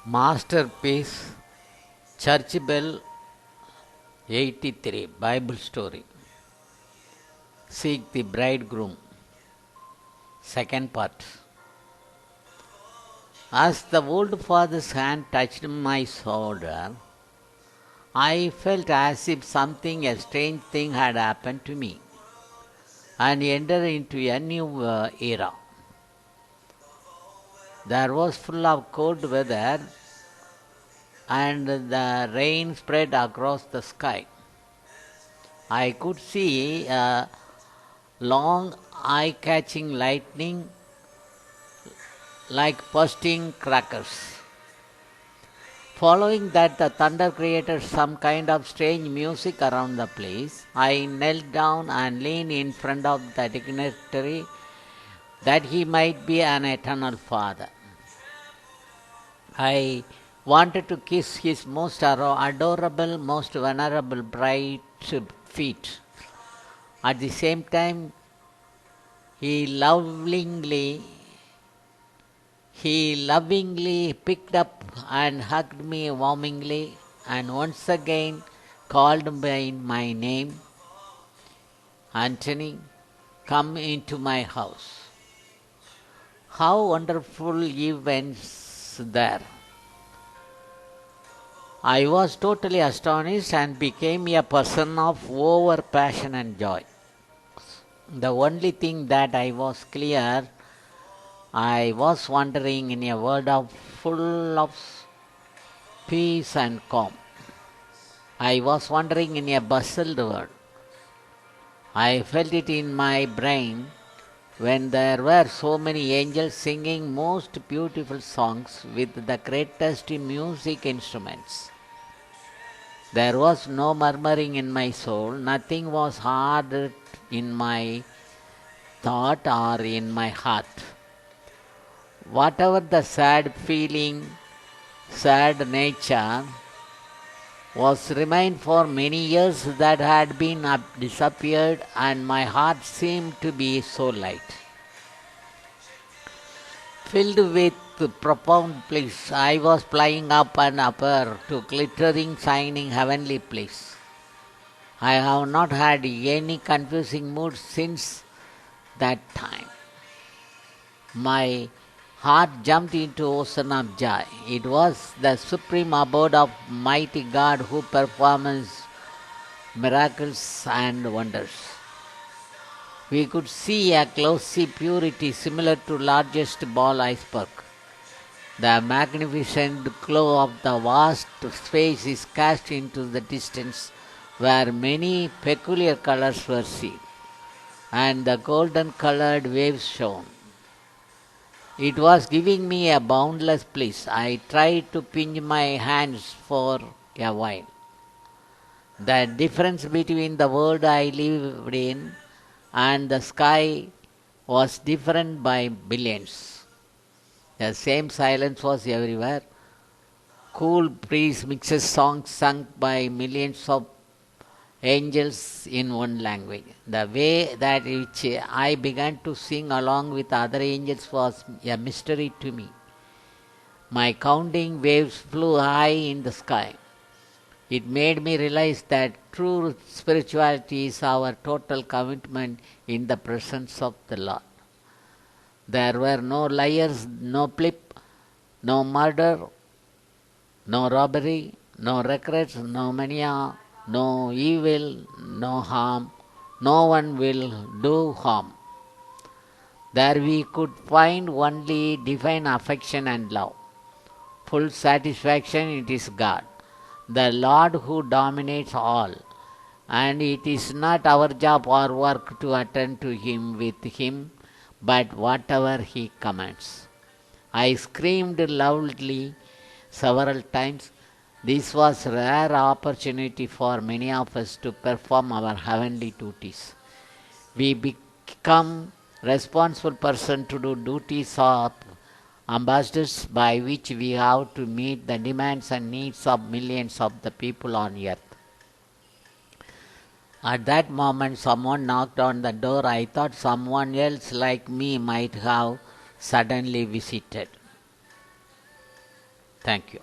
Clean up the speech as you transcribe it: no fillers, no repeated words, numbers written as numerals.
Masterpiece Church Bell 83 Bible Story. Seek the Bridegroom. Second part. As the old father's hand touched my shoulder, I felt as if something, a strange thing had happened to me and entered into a new era. There was full of cold weather and the rain spread across the sky. I could see long eye-catching lightning like bursting crackers. Following that, the thunder created some kind of strange music around the place. I knelt down and leaned in front of the dignitary that he might be an eternal father. I wanted to kiss his most adorable, most venerable bright feet. At the same time, he lovingly picked up and hugged me warmly and once again called by my name, Anthony, come into my house. How wonderful events there! I was totally astonished and became a person of over passion and joy. The only thing that I was clear, I was wandering in a world full of peace and calm. I was wandering in a bustled world. I felt it in my brain when there were so many angels singing most beautiful songs with the greatest music instruments. There was no murmuring in my soul, nothing was hard in my thought or in my heart. Whatever the sad feeling, sad nature was remained for many years that had been disappeared, and my heart seemed to be so light. Filled with profound bliss, I was flying up and upward to glittering, shining heavenly place. I have not had any confusing mood since that time. My heart jumped into ocean of joy. It was the supreme abode of mighty God who performs miracles and wonders. We could see a glossy purity similar to largest ball iceberg. The magnificent glow of the vast space is cast into the distance where many peculiar colors were seen, and the golden colored waves shone. It was giving me a boundless bliss. I tried to pinch my hands for a while. The difference between the world I lived in and the sky was different by billions. The same silence was everywhere. Cool breeze mixes songs sung by millions of angels in one language. The way that which I began to sing along with other angels was a mystery to me. My counting waves flew high in the sky. It made me realize that true spirituality is our total commitment in the presence of the Lord. There were no liars, no flip, no murder, no robbery, no regrets, no mania, no evil, no harm. No one will do harm. There we could find only divine affection and love. Full satisfaction, it is God, the Lord who dominates all. And it is not our job or work to attend to Him with Him, but whatever He commands. I screamed loudly several times. This was a rare opportunity for many of us to perform our heavenly duties. We become responsible person to do duties of ambassadors by which we have to meet the demands and needs of millions of the people on earth. At that moment, someone knocked on the door. I thought someone else like me might have suddenly visited. Thank you.